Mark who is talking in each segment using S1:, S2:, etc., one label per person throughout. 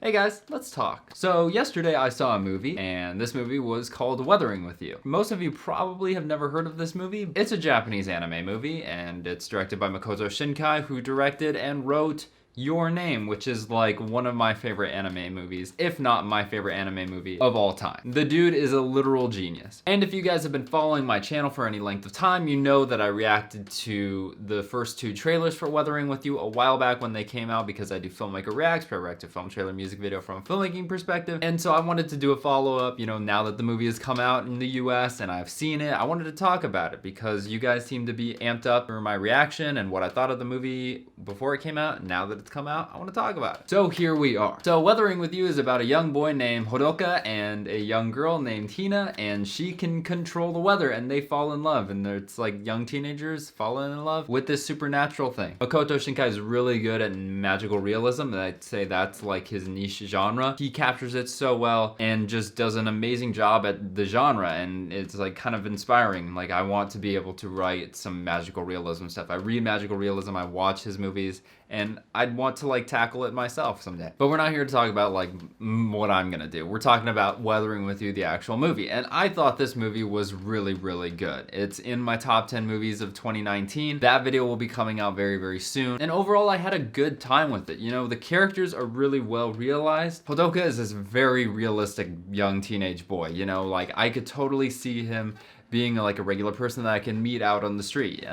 S1: Hey guys, let's talk. So yesterday I saw a movie, and this movie was called Weathering with You. Most of you probably have never heard of this movie. It's a Japanese anime movie, and it's directed by Makoto Shinkai, who directed and wrote Your Name, which is like one of my favorite anime movies, if not my favorite anime movie of all time. The dude is a literal genius. And if you guys have been following my channel for any length of time, you know that I reacted to the first two trailers for Weathering with You a while back when they came out, because I do filmmaker reacts, where I react to film trailer music video from a filmmaking perspective. And so I wanted to do a follow-up, you know, now that the movie has come out in the US and I've seen it, I wanted to talk about it because you guys seem to be amped up for my reaction and what I thought of the movie before it came out. Now that it's come out, I want to talk about it. So here we are. So Weathering with You is about a young boy named Hodoka and a young girl named Hina, and she can control the weather, and they fall in love, and it's like young teenagers falling in love with this supernatural thing. Makoto Shinkai is really good at magical realism, and I'd say that's like his niche genre. He captures it so well and just does an amazing job at the genre, and it's like kind of inspiring. Like, I want to be able to write some magical realism stuff. I read magical realism, I watch his movies, and I'd want to like tackle it myself someday. But we're not here to talk about like what I'm gonna do. We're talking about Weathering with You, the actual movie. And I thought this movie was really, really good. It's in my top 10 movies of 2019. That video will be coming out very, very soon. And overall, I had a good time with it. You know, the characters are really well realized. Hodoka is this very realistic young teenage boy. You know, like I could totally see him being like a regular person that I can meet out on the street.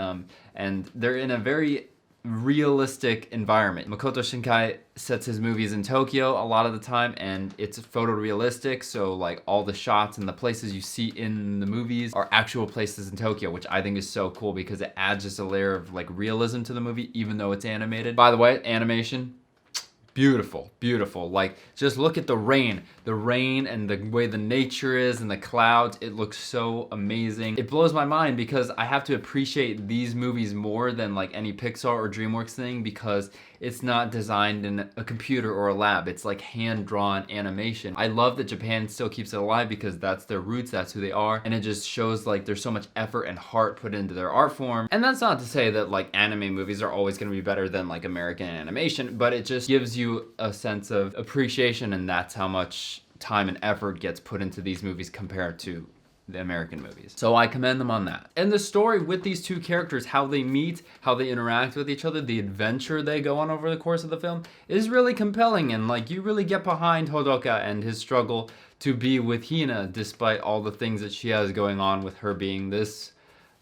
S1: And they're in a very realistic environment. Makoto Shinkai sets his movies in Tokyo a lot of the time, and it's photorealistic, so like all the shots and the places you see in the movies are actual places in Tokyo, which I think is so cool because it adds just a layer of like realism to the movie, even though it's animated. By the way, animation, beautiful, beautiful. Like, just look at the rain and the way the nature is and the clouds. It looks so amazing. It blows my mind because I have to appreciate these movies more than like any Pixar or DreamWorks thing, because it's not designed in a computer or a lab. It's like hand-drawn animation. I love that Japan still keeps it alive because that's their roots, that's who they are, and it just shows like there's so much effort and heart put into their art form. And that's not to say that like anime movies are always gonna be better than like American animation, but it just gives you a sense of appreciation, and that's how much time and effort gets put into these movies compared to the American movies. So I commend them on that. And the story with these two characters, how they meet, how they interact with each other, the adventure they go on over the course of the film is really compelling, and like you really get behind Hodoka and his struggle to be with Hina despite all the things that she has going on with her being this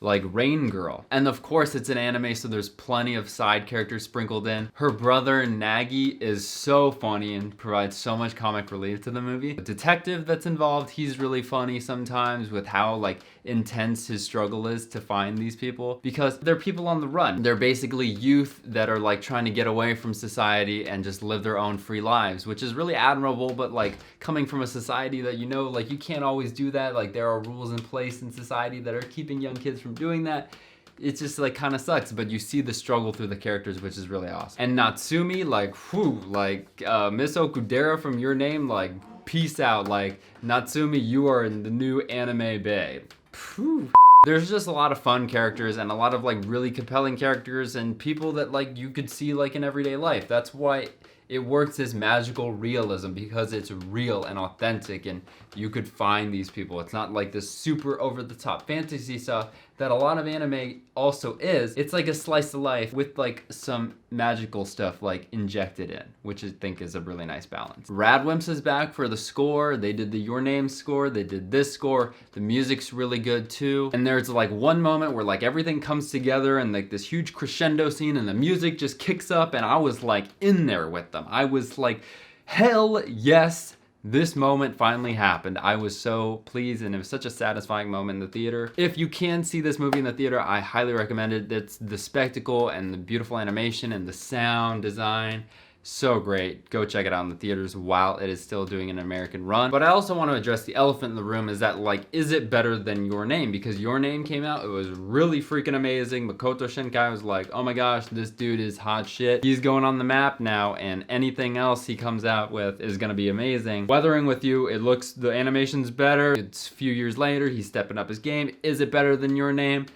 S1: like rain girl. And of course it's an anime, so there's plenty of side characters sprinkled in. Her brother Nagi is so funny and provides so much comic relief to the movie. The detective that's involved, he's really funny sometimes with how like intense his struggle is to find these people, because they're people on the run. They're basically youth that are like trying to get away from society and just live their own free lives, which is really admirable. But like coming from a society that, you know, like you can't always do that. Like there are rules in place in society that are keeping young kids from doing that. It just like kind of sucks, but you see the struggle through the characters, which is really awesome. And Natsumi, like whew, like Miss Okudera from Your Name, like peace out. Like Natsumi, you are in the new anime babe. Whew. There's just a lot of fun characters and a lot of like really compelling characters and people that like you could see like in everyday life. That's why it works as magical realism, because it's real and authentic and you could find these people. It's not like this super over the top fantasy stuff that a lot of anime also is. It's like a slice of life with like some magical stuff like injected in, which I think is a really nice balance. Radwimps is back for the score. They did the Your Name score, they did this score. The music's really good too. And there's like one moment where like everything comes together and like this huge crescendo scene and the music just kicks up, and I was like in there with them. I was like, hell yes, this moment finally happened. I was so pleased, and it was such a satisfying moment in the theater. If you can see this movie in the theater, I highly recommend it. It's the spectacle and the beautiful animation and the sound design. So great. Go check it out in the theaters while it is still doing an American run. But I also want to address the elephant in the room, is that like, is it better than Your Name? Because Your Name came out, it was really freaking amazing. Makoto Shinkai was like, oh my gosh, this dude is hot shit. He's going on the map now, and anything else he comes out with is gonna be amazing. Weathering with You, it looks, the animation's better. It's a few years later, he's stepping up his game. Is it better than Your Name?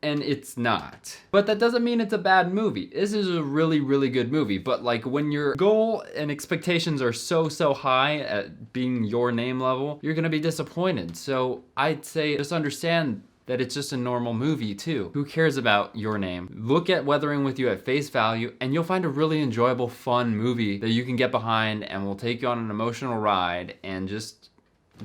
S1: and it's not. But that doesn't mean it's a bad movie. This is a really, really good movie. But like when your goal and expectations are so high at being Your Name level, you're gonna be disappointed. So I'd say just understand that it's just a normal movie too. Who cares about Your Name? Look at Weathering With You at face value and you'll find a really enjoyable, fun movie that you can get behind and will take you on an emotional ride and just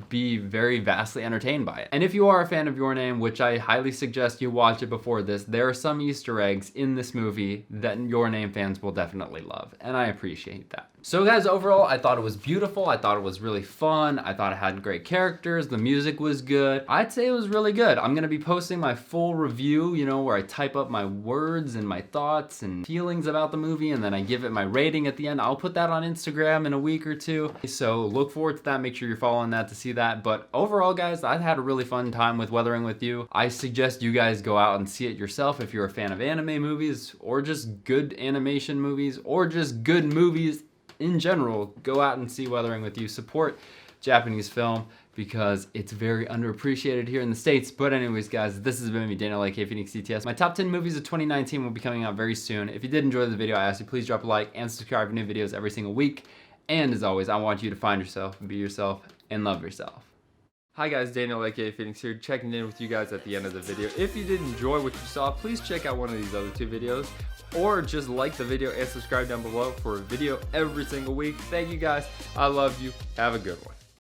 S1: be very vastly entertained by it. And if you are a fan of Your Name, which I highly suggest you watch it before this, there are some Easter eggs in this movie that Your Name fans will definitely love, and I appreciate that. So guys, overall, I thought it was beautiful. I thought it was really fun. I thought it had great characters. The music was good. I'd say it was really good. I'm gonna be posting my full review, you know, where I type up my words and my thoughts and feelings about the movie, and then I give it my rating at the end. I'll put that on Instagram in a week or two. So look forward to that. Make sure you're following that to see that. But overall, guys, I had a really fun time with Weathering With You. I suggest you guys go out and see it yourself if you're a fan of anime movies, or just good animation movies, or just good movies in general. Go out and see Weathering With You. Support Japanese film because it's very underappreciated here in the States. But anyways, guys, this has been me, Daniel, aka Phoenix DTS. My top 10 movies of 2019 will be coming out very soon. If you did enjoy the video, I ask you please drop a like and subscribe for new videos every single week. And as always, I want you to find yourself, be yourself, and love yourself. Hi guys, Daniel aka Phoenix here, checking in with you guys at the end of the video. If you did enjoy what you saw, please check out one of these other two videos, or just like the video and subscribe down below for a video every single week. Thank you guys, I love you, have a good one.